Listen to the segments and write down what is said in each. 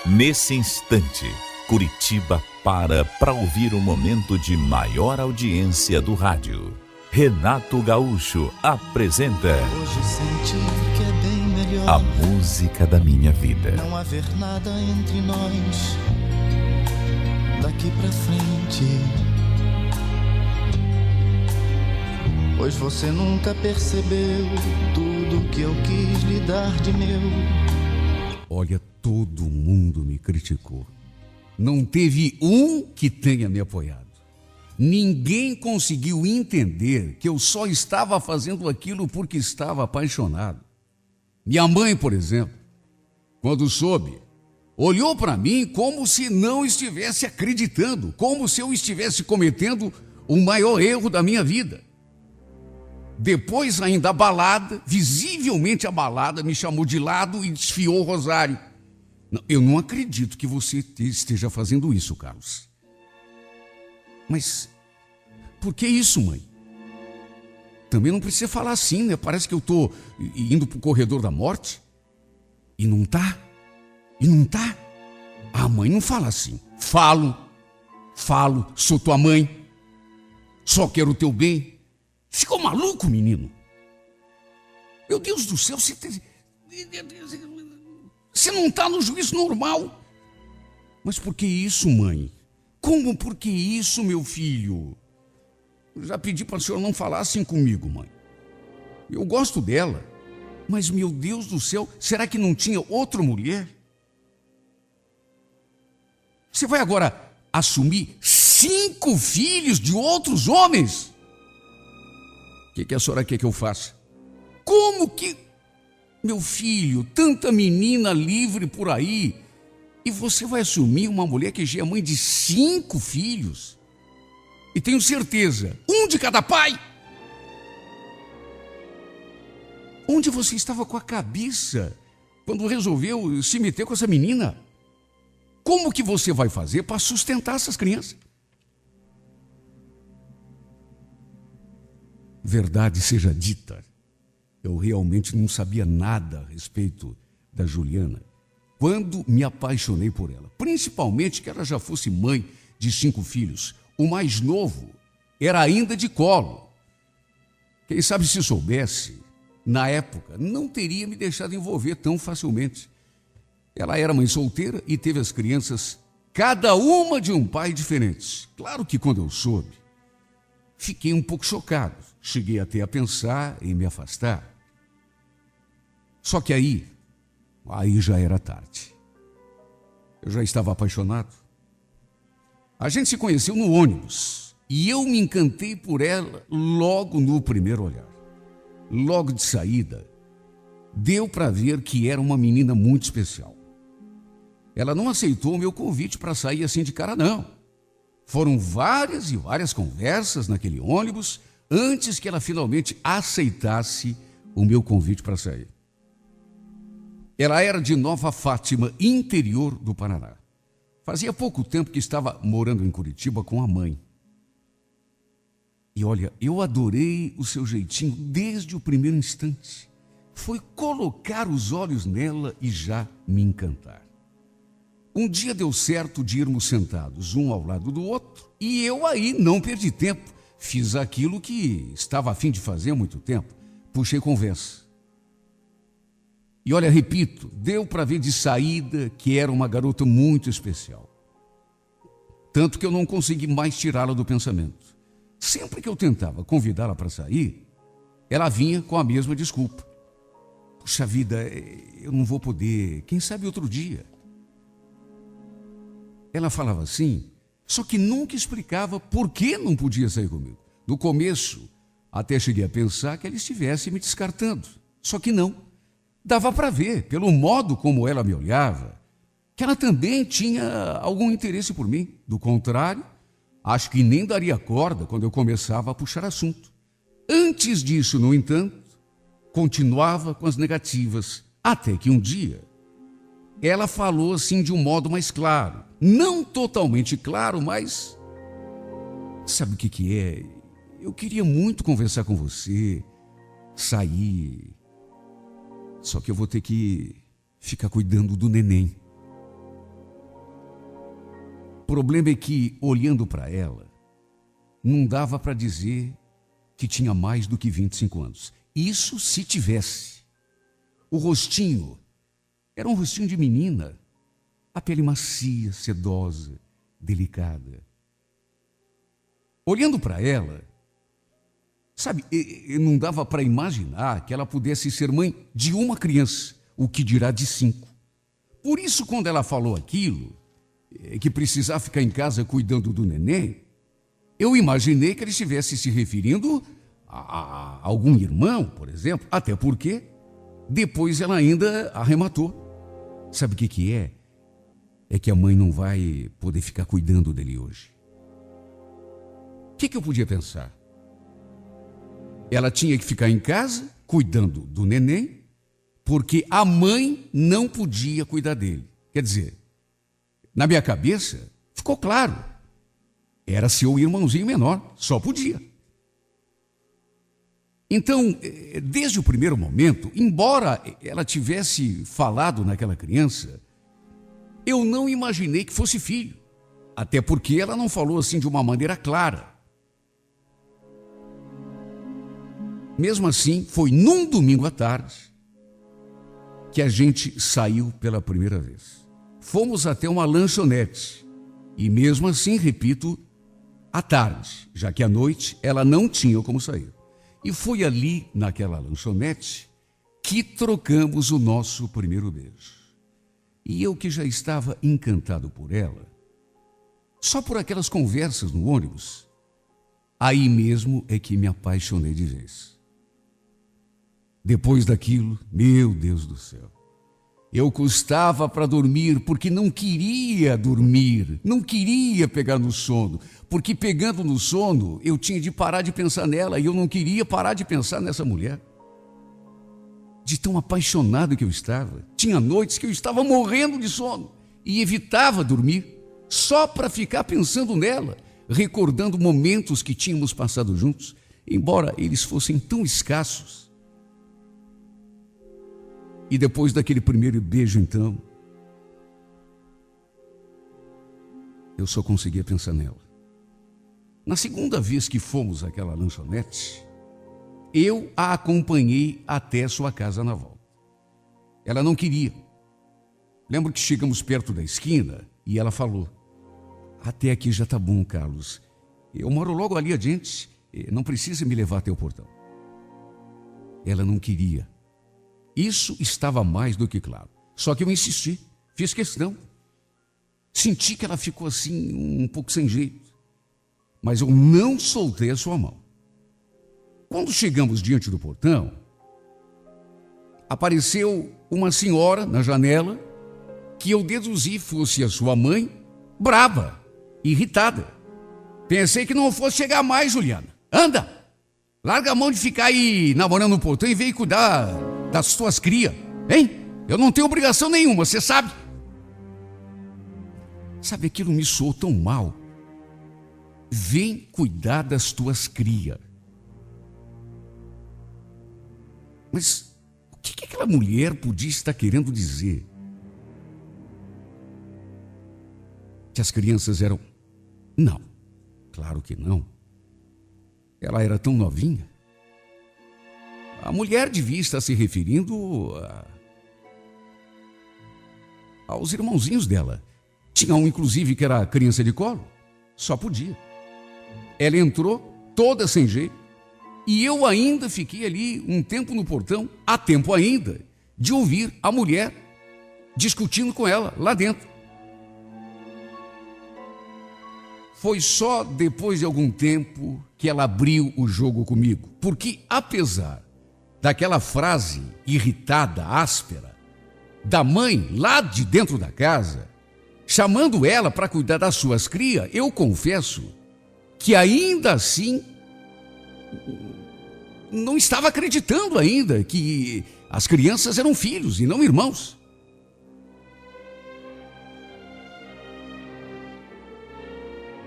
Nesse instante, Curitiba para ouvir o momento de maior audiência do rádio. Renato Gaúcho apresenta Hoje senti que é bem melhor a música da minha vida. não haver nada entre nós daqui pra frente. Pois você nunca percebeu tudo que eu quis lhe dar de meu. Olha, todo mundo me criticou. Não teve um que tenha me apoiado. Ninguém conseguiu entender que eu só estava fazendo aquilo porque estava apaixonado. Minha mãe, por exemplo, quando soube, olhou para mim como se não estivesse acreditando, como se eu estivesse cometendo o maior erro da minha vida. Depois, ainda abalada, visivelmente abalada, me chamou de lado e desfiou o rosário. Eu não acredito que você esteja fazendo isso, Carlos. Mas por que isso, mãe? Também não precisa falar assim, né? Parece que eu estou indo para o corredor da morte. E não tá? E não tá? Ah, mãe, não fala assim. Falo, sou tua mãe. Só quero o teu bem. Ficou maluco, menino? Meu Deus do céu, você não está no juízo normal. Mas por que isso, mãe? Como por que isso, meu filho? Eu já pedi para a senhora não falar assim comigo, mãe. Eu gosto dela. Mas, meu Deus do céu, será que não tinha outra mulher? Você vai agora assumir 5 filhos de outros homens? O que a senhora quer que eu faça? Como que... Meu filho, tanta menina livre por aí, e você vai assumir uma mulher que já é mãe de 5 filhos? E tenho certeza, um de cada pai. Onde você estava com a cabeça quando resolveu se meter com essa menina? Como que você vai fazer para sustentar essas crianças? Verdade seja dita, eu realmente não sabia nada a respeito da Juliana quando me apaixonei por ela. Principalmente que ela já fosse mãe de 5 filhos. O mais novo era ainda de colo. Quem sabe se soubesse, na época, não teria me deixado envolver tão facilmente. Ela era mãe solteira e teve as crianças, cada uma de um pai diferente. Claro que quando eu soube, fiquei um pouco chocado. Cheguei até a pensar em me afastar. Só que aí já era tarde. Eu já estava apaixonado. A gente se conheceu no ônibus e eu me encantei por ela logo no primeiro olhar. Logo de saída, deu para ver que era uma menina muito especial. Ela não aceitou o meu convite para sair assim de cara, não. Foram várias e várias conversas naquele ônibus antes que ela finalmente aceitasse o meu convite para sair. Ela era de Nova Fátima, interior do Paraná. Fazia pouco tempo que estava morando em Curitiba com a mãe. E olha, eu adorei o seu jeitinho desde o primeiro instante. Foi colocar os olhos nela e já me encantar. Um dia deu certo de irmos sentados um ao lado do outro e eu aí não perdi tempo. Fiz aquilo que estava a fim de fazer há muito tempo. Puxei conversa. E olha, repito, deu para ver de saída que era uma garota muito especial. Tanto que eu não consegui mais tirá-la do pensamento. Sempre que eu tentava convidá-la para sair, ela vinha com a mesma desculpa. Puxa vida, eu não vou poder, quem sabe outro dia. Ela falava assim, só que nunca explicava por que não podia sair comigo. No começo, até cheguei a pensar que ela estivesse me descartando. Só que não. Dava para ver, pelo modo como ela me olhava, que ela também tinha algum interesse por mim. Do contrário, acho que nem daria corda quando eu começava a puxar assunto. Antes disso, no entanto, continuava com as negativas, até que um dia ela falou assim de um modo mais claro. Não totalmente claro, mas... Sabe o que é? Eu queria muito conversar com você, sair. Só que eu vou ter que ficar cuidando do neném. problema é que, olhando para ela, não dava para dizer que tinha mais do que 25 anos. Isso se tivesse. O rostinho era um rostinho de menina, a pele macia, sedosa, delicada. Olhando para ela, sabe, não dava para imaginar que ela pudesse ser mãe de uma criança, o que dirá de 5. Por isso, quando ela falou aquilo, que precisava ficar em casa cuidando do neném, eu imaginei que ele estivesse se referindo a algum irmão, por exemplo, até porque depois ela ainda arrematou. Sabe o que é? É que a mãe não vai poder ficar cuidando dele hoje. O que eu podia pensar? Ela tinha que ficar em casa cuidando do neném, porque a mãe não podia cuidar dele. Quer dizer, na minha cabeça, ficou claro. Era seu irmãozinho menor, só podia. Então, desde o primeiro momento, embora ela tivesse falado naquela criança, eu não imaginei que fosse filho. Até porque ela não falou assim de uma maneira clara. Mesmo assim, foi num domingo à tarde que a gente saiu pela primeira vez. Fomos até uma lanchonete. E mesmo assim, repito, à tarde, já que à noite ela não tinha como sair. E foi ali, naquela lanchonete, que trocamos o nosso primeiro beijo. E eu, que já estava encantado por ela, só por aquelas conversas no ônibus, aí mesmo é que me apaixonei de vez. Depois daquilo, meu Deus do céu, eu custava para dormir porque não queria dormir, não queria pegar no sono, porque pegando no sono eu tinha de parar de pensar nela e eu não queria parar de pensar nessa mulher. De tão apaixonado que eu estava, tinha noites que eu estava morrendo de sono e evitava dormir só para ficar pensando nela, recordando momentos que tínhamos passado juntos, embora eles fossem tão escassos. E depois daquele primeiro beijo, então, eu só conseguia pensar nela. Na segunda vez que fomos àquela lanchonete, eu a acompanhei até sua casa na volta. Ela não queria. Lembro que chegamos perto da esquina e ela falou: até aqui já tá bom, Carlos. Eu moro logo ali adiante, não precisa me levar até o portão. Ela não queria. Isso estava mais do que claro. Só que eu insisti, fiz questão. Senti que ela ficou assim, um pouco sem jeito. Mas eu não soltei a sua mão. Quando chegamos diante do portão, apareceu uma senhora na janela que eu deduzi fosse a sua mãe, brava, irritada. Pensei que não fosse chegar mais, Juliana. Anda! Larga a mão de ficar aí namorando no portão e vem cuidar das tuas crias, hein? Eu não tenho obrigação nenhuma, você sabe. Sabe, aquilo me soou tão mal. Vem cuidar das tuas crias. Mas o que aquela mulher podia estar querendo dizer? Que as crianças eram... Não, claro que não. Ela era tão novinha. A mulher devia estar se referindo aos irmãozinhos dela. Tinha um, inclusive, que era criança de colo. Só podia. Ela entrou, toda sem jeito, e eu ainda fiquei ali um tempo no portão, há tempo ainda, de ouvir a mulher discutindo com ela lá dentro. Foi só depois de algum tempo que ela abriu o jogo comigo, porque apesar daquela frase irritada, áspera, da mãe lá de dentro da casa, chamando ela para cuidar das suas crias, eu confesso que ainda assim não estava acreditando ainda que as crianças eram filhos e não irmãos.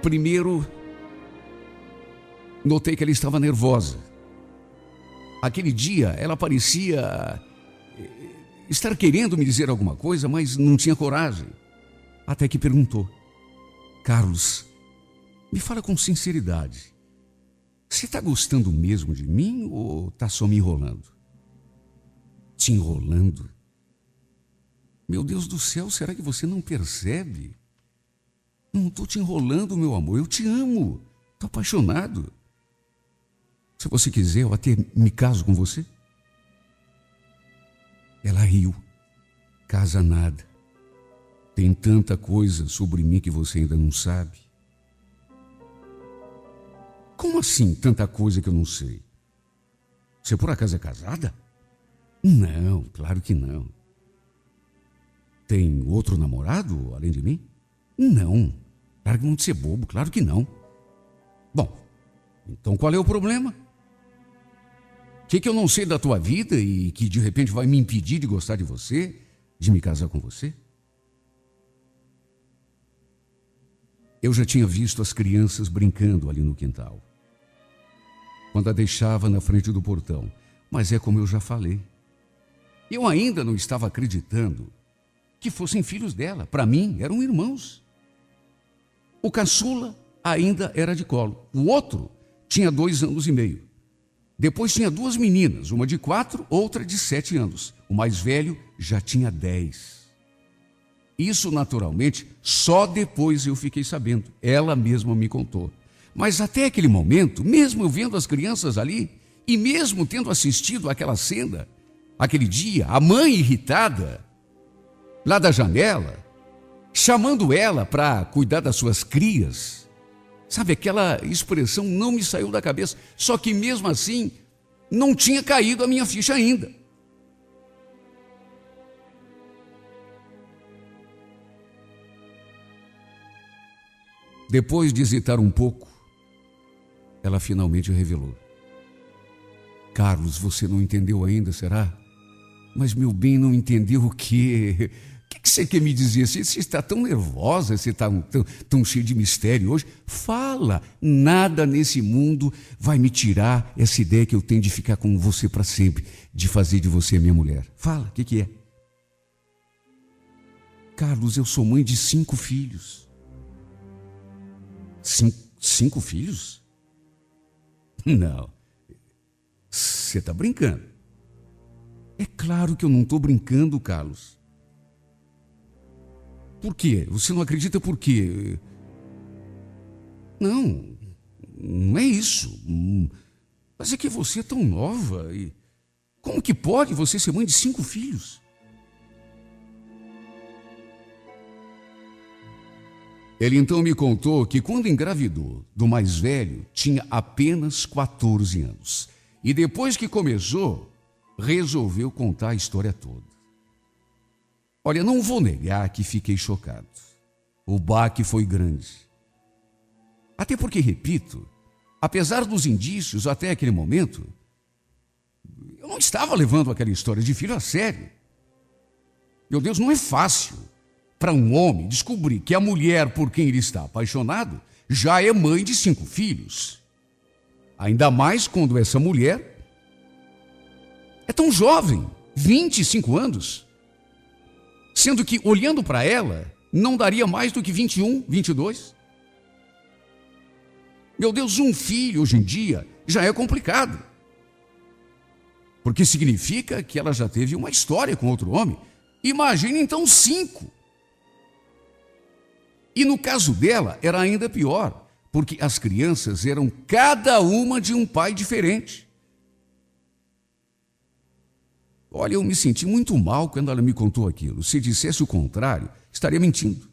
Primeiro, notei que ela estava nervosa. Aquele dia, ela parecia estar querendo me dizer alguma coisa, mas não tinha coragem. Até que perguntou: Carlos, me fala com sinceridade. Você está gostando mesmo de mim ou está só me enrolando? Te enrolando? Meu Deus do céu, será que você não percebe? Não estou te enrolando, meu amor, eu te amo. Estou apaixonado. Se você quiser, eu até me caso com você. Ela riu. Casa nada. Tem tanta coisa sobre mim que você ainda não sabe. Como assim, tanta coisa que eu não sei? Você por acaso é casada? Não, claro que não. Tem outro namorado além de mim? Não. Larga de ser bobo, claro que não. Bom, então qual é o problema? O que eu não sei da tua vida e que de repente vai me impedir de gostar de você, de me casar com você? Eu já tinha visto as crianças brincando ali no quintal, quando a deixava na frente do portão. Mas é como eu já falei. Eu ainda não estava acreditando que fossem filhos dela. Para mim, eram irmãos. O caçula ainda era de colo. O outro tinha 2 anos e meio. Depois tinha 2 meninas, uma de 4, outra de 7 anos. O mais velho já tinha 10. Isso, naturalmente, só depois eu fiquei sabendo. Ela mesma me contou. Mas até aquele momento, mesmo eu vendo as crianças ali, e mesmo tendo assistido àquela cena, aquele dia, a mãe irritada, lá da janela, chamando ela para cuidar das suas crias, sabe, aquela expressão não me saiu da cabeça, só que mesmo assim, não tinha caído a minha ficha ainda. Depois de hesitar um pouco, ela finalmente revelou. Carlos, você não entendeu ainda, será? Mas, meu bem, não entendeu o quê? O que você quer me dizer? Você está tão nervosa, você está tão cheio de mistério hoje. Fala, nada nesse mundo vai me tirar essa ideia que eu tenho de ficar com você para sempre, de fazer de você a minha mulher. Fala, o que é? Carlos, eu sou mãe de 5 filhos. 5 filhos? Não, você está brincando. É claro que eu não estou brincando, Carlos. Por quê? Você não acredita por quê? Não, não é isso. Mas é que você é tão nova e como que pode você ser mãe de 5 filhos? Ele então me contou que quando engravidou do mais velho, tinha apenas 14 anos. E depois que começou, resolveu contar a história toda. Olha, não vou negar que fiquei chocado. O baque foi grande. Até porque, repito, apesar dos indícios até aquele momento, eu não estava levando aquela história de filho a sério. Meu Deus, não é fácil para um homem descobrir que a mulher por quem ele está apaixonado já é mãe de 5 filhos. Ainda mais quando essa mulher é tão jovem, 25 anos. Sendo que, olhando para ela, não daria mais do que 21, 22. Meu Deus, um filho hoje em dia já é complicado. Porque significa que ela já teve uma história com outro homem. Imagine então 5. E no caso dela era ainda pior, porque as crianças eram cada uma de um pai diferente. Olha, eu me senti muito mal quando ela me contou aquilo. Se dissesse o contrário, estaria mentindo.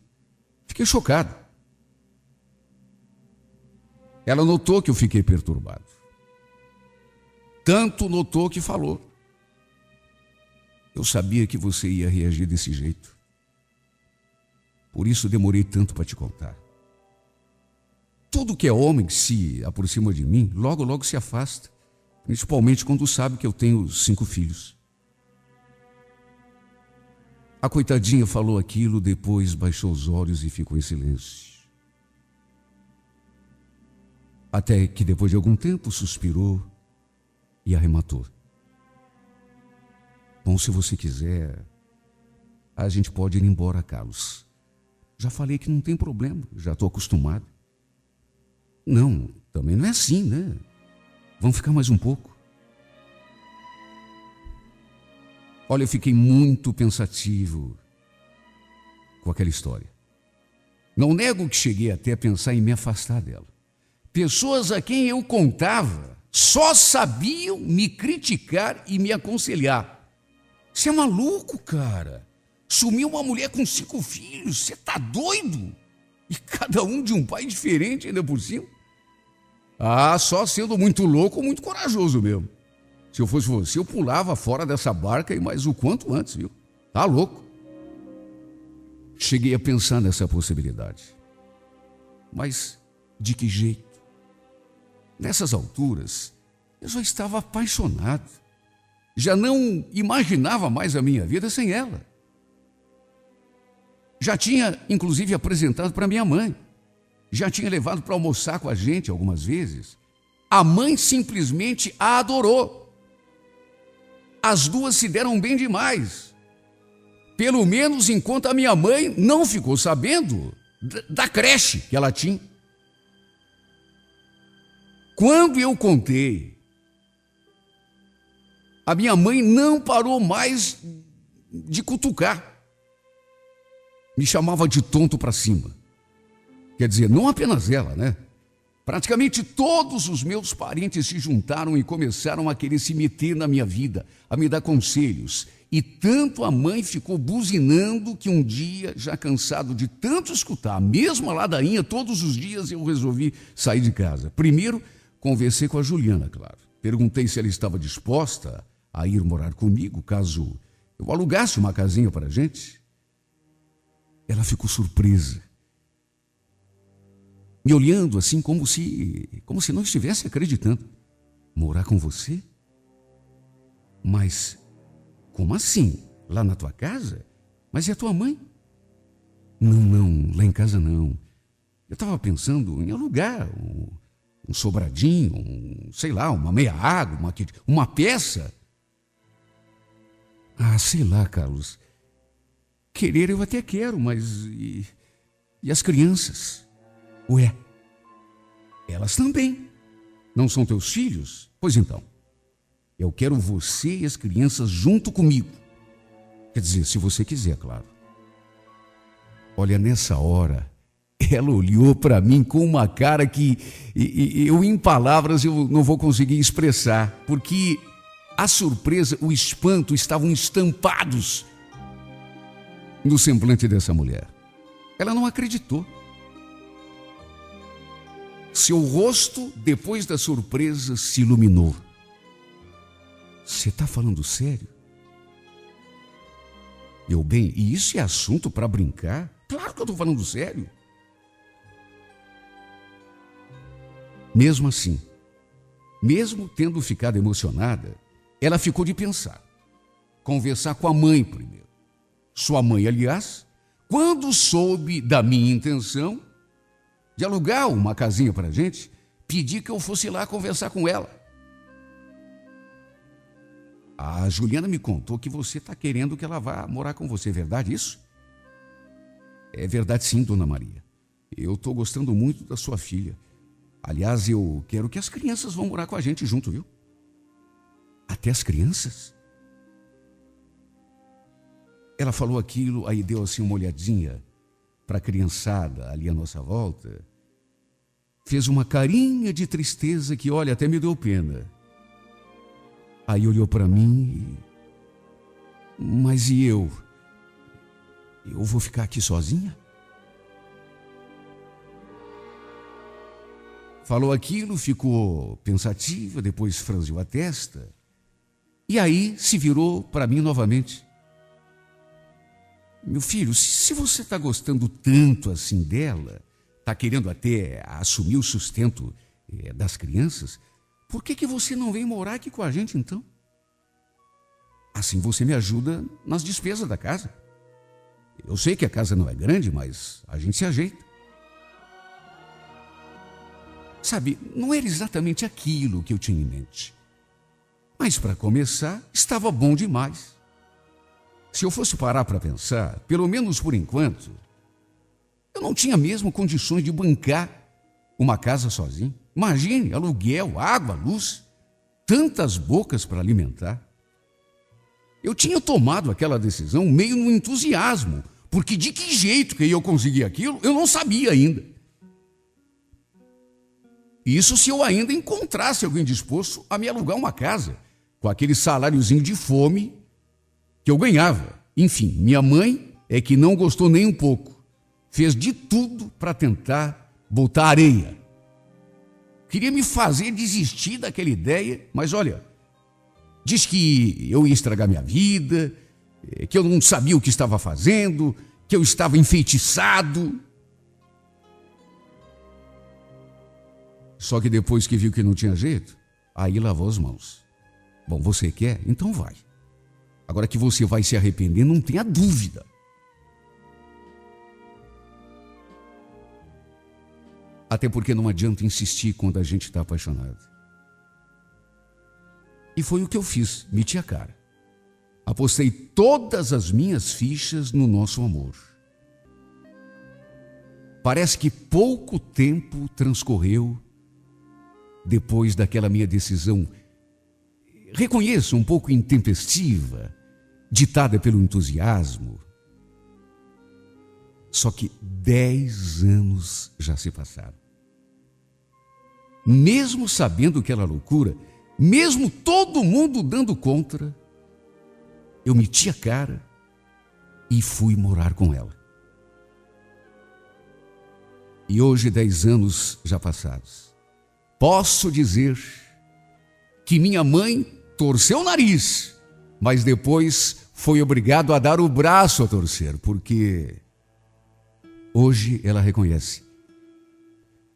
Fiquei chocado. Ela notou que eu fiquei perturbado. Tanto notou que falou. Eu sabia que você ia reagir desse jeito. Por isso demorei tanto para te contar. Tudo que é homem que se aproxima de mim, logo, logo se afasta. Principalmente quando sabe que eu tenho 5 filhos. A coitadinha falou aquilo, depois baixou os olhos e ficou em silêncio. Até que depois de algum tempo suspirou e arrematou. Bom, se você quiser, a gente pode ir embora, Carlos. Já falei que não tem problema, já estou acostumado. Não, também não é assim, né? Vamos ficar mais um pouco. Olha, eu fiquei muito pensativo com aquela história. Não nego que cheguei até a pensar em me afastar dela. Pessoas a quem eu contava só sabiam me criticar e me aconselhar. Você é maluco, cara? Sumiu uma mulher com 5 filhos, você tá doido? E cada um de um pai diferente ainda por cima? Ah, só sendo muito louco ou muito corajoso mesmo. Se eu fosse você, eu pulava fora dessa barca e mais o quanto antes, viu? Tá louco? Cheguei a pensar nessa possibilidade. Mas de que jeito? Nessas alturas, eu já estava apaixonado. Já não imaginava mais a minha vida sem ela. Já tinha, inclusive, apresentado para minha mãe. Já tinha levado para almoçar com a gente algumas vezes. A mãe simplesmente a adorou. As duas se deram bem demais. Pelo menos enquanto a minha mãe não ficou sabendo da creche que ela tinha. Quando eu contei, a minha mãe não parou mais de cutucar. Me chamava de tonto para cima. Quer dizer, não apenas ela, né? Praticamente todos os meus parentes se juntaram e começaram a querer se meter na minha vida, a me dar conselhos. E tanto a mãe ficou buzinando que um dia, já cansado de tanto escutar a mesma ladainha todos os dias, eu resolvi sair de casa. Primeiro, conversei com a Juliana, claro. Perguntei se ela estava disposta a ir morar comigo, caso eu alugasse uma casinha para a gente. Ela ficou surpresa, me olhando assim como se não estivesse acreditando. Morar com você? Mas como assim? Lá na tua casa? Mas e a tua mãe? Não, lá em casa não. Eu estava pensando em alugar um sobradinho, sei lá, uma meia-água, uma peça. Ah, sei lá, Carlos. Querer eu até quero, mas e as crianças? Ué, elas também. Não são teus filhos? Pois então, eu quero você e as crianças junto comigo. Quer dizer, se você quiser, claro. Olha, nessa hora, ela olhou para mim com uma cara que eu, em palavras, eu não vou conseguir expressar, porque a surpresa, o espanto estavam estampados no semblante dessa mulher. Ela não acreditou. Seu rosto, depois da surpresa, se iluminou. Você está falando sério? Eu, bem, e isso é assunto para brincar? Claro que eu estou falando sério. Mesmo assim, mesmo tendo ficado emocionada, ela ficou de pensar. Conversar com a mãe primeiro. Sua mãe, aliás, quando soube da minha intenção de alugar uma casinha para a gente, pedi que eu fosse lá conversar com ela. A Juliana me contou que você está querendo que ela vá morar com você, é verdade isso? É verdade sim, dona Maria. Eu estou gostando muito da sua filha. Aliás, eu quero que as crianças vão morar com a gente junto, viu? Até as crianças? Ela falou aquilo, aí deu assim uma olhadinha para a criançada ali à nossa volta. Fez uma carinha de tristeza que, olha, até me deu pena. Aí olhou para mim mas e eu? Eu vou ficar aqui sozinha? Falou aquilo, ficou pensativa, depois franziu a testa. E aí se virou para mim novamente. Meu filho, se você está gostando tanto assim dela, está querendo até assumir o sustento das crianças, por que você não vem morar aqui com a gente então? Assim você me ajuda nas despesas da casa. Eu sei que a casa não é grande, mas a gente se ajeita. Sabe, não era exatamente aquilo que eu tinha em mente. Mas para começar, estava bom demais. Se eu fosse parar para pensar, pelo menos por enquanto, Eu não tinha mesmo condições de bancar uma casa sozinho. Imagine, aluguel, água, luz, tantas bocas para alimentar. Eu tinha tomado aquela decisão meio no entusiasmo, porque de que jeito que eu conseguir aquilo, eu não sabia ainda. Isso se eu ainda encontrasse alguém disposto a me alugar uma casa, com aquele saláriozinho de fome que eu ganhava. Enfim, minha mãe é que não gostou nem um pouco. Fez de tudo para tentar botar areia. Queria me fazer desistir daquela ideia, mas olha, disse que eu ia estragar minha vida, que eu não sabia o que estava fazendo, que eu estava enfeitiçado. Só que depois que viu que não tinha jeito, aí lavou as mãos. Bom, você quer? Então vai. Agora que você vai se arrepender, não tenha dúvida. Até porque não adianta insistir quando a gente está apaixonado. E foi o que eu fiz, meti a cara. Apostei todas as minhas fichas no nosso amor. Parece que pouco tempo transcorreu depois daquela minha decisão, reconheço, um pouco intempestiva, ditada pelo entusiasmo. Só que 10 anos já se passaram. Mesmo sabendo que era loucura, mesmo todo mundo dando contra, eu meti a cara e fui morar com ela. E hoje, 10 anos já passados, posso dizer que minha mãe torceu o nariz, mas depois foi obrigado a dar o braço a torcer, porque hoje ela reconhece.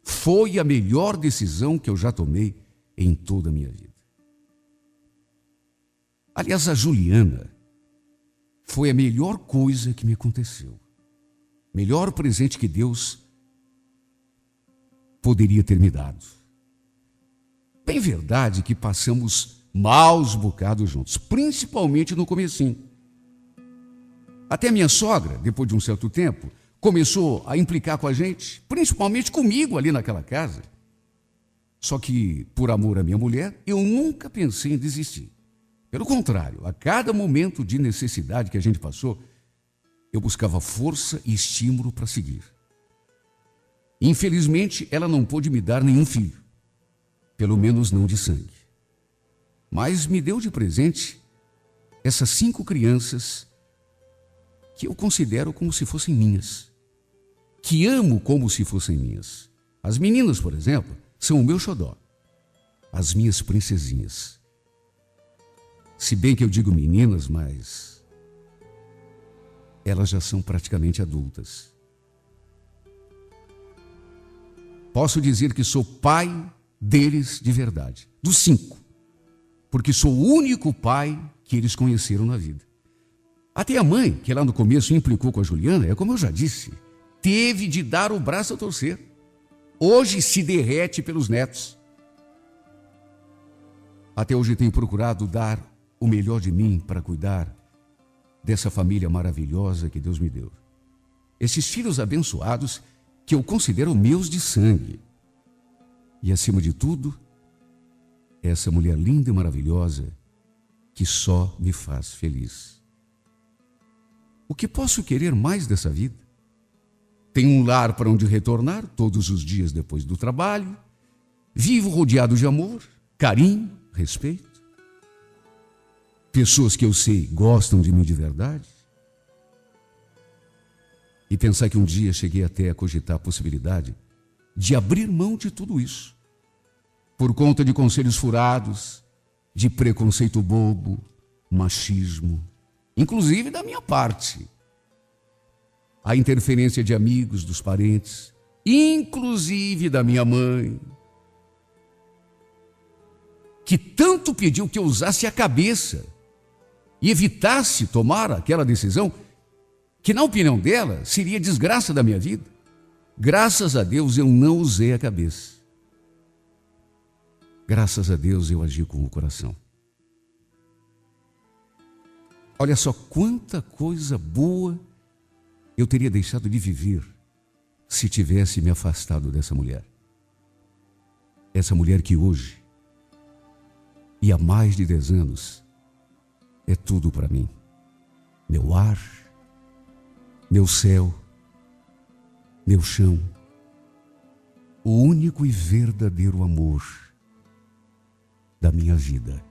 Foi a melhor decisão que eu já tomei em toda a minha vida. Aliás, a Juliana foi a melhor coisa que me aconteceu. Melhor presente que Deus poderia ter me dado. Bem verdade que passamos maus bocados juntos, principalmente no comecinho. Até a minha sogra, depois de um certo tempo, começou a implicar com a gente, principalmente comigo ali naquela casa. Só que, por amor à minha mulher, eu nunca pensei em desistir. Pelo contrário, a cada momento de necessidade que a gente passou, eu buscava força e estímulo para seguir. Infelizmente, ela não pôde me dar nenhum filho, pelo menos não de sangue. Mas me deu de presente essas 5 crianças que eu considero como se fossem minhas, que amo como se fossem minhas. As meninas, por exemplo, são o meu xodó, as minhas princesinhas. Se bem que eu digo meninas, mas elas já são praticamente adultas. Posso dizer que sou pai deles de verdade, dos 5, porque sou o único pai que eles conheceram na vida. Até a mãe, que lá no começo implicou com a Juliana, é como eu já disse, teve de dar o braço a torcer. Hoje se derrete pelos netos. Até hoje tenho procurado dar o melhor de mim para cuidar dessa família maravilhosa que Deus me deu. Esses filhos abençoados que eu considero meus de sangue. E, acima de tudo, essa mulher linda e maravilhosa que só me faz feliz. O que posso querer mais dessa vida? Tenho um lar para onde retornar todos os dias depois do trabalho. Vivo rodeado de amor, carinho, respeito. Pessoas que eu sei gostam de mim de verdade. E pensar que um dia cheguei até a cogitar a possibilidade de abrir mão de tudo isso, por conta de conselhos furados, de preconceito bobo, machismo, inclusive da minha parte. A interferência de amigos, dos parentes, inclusive da minha mãe, que tanto pediu que eu usasse a cabeça e evitasse tomar aquela decisão que, na opinião dela, seria desgraça da minha vida. Graças a Deus eu não usei a cabeça. Graças a Deus eu agi com o coração. Olha só quanta coisa boa eu teria deixado de viver se tivesse me afastado dessa mulher. Essa mulher que hoje, e há mais de 10 anos, é tudo para mim. Meu ar, meu céu, meu chão, o único e verdadeiro amor da minha vida.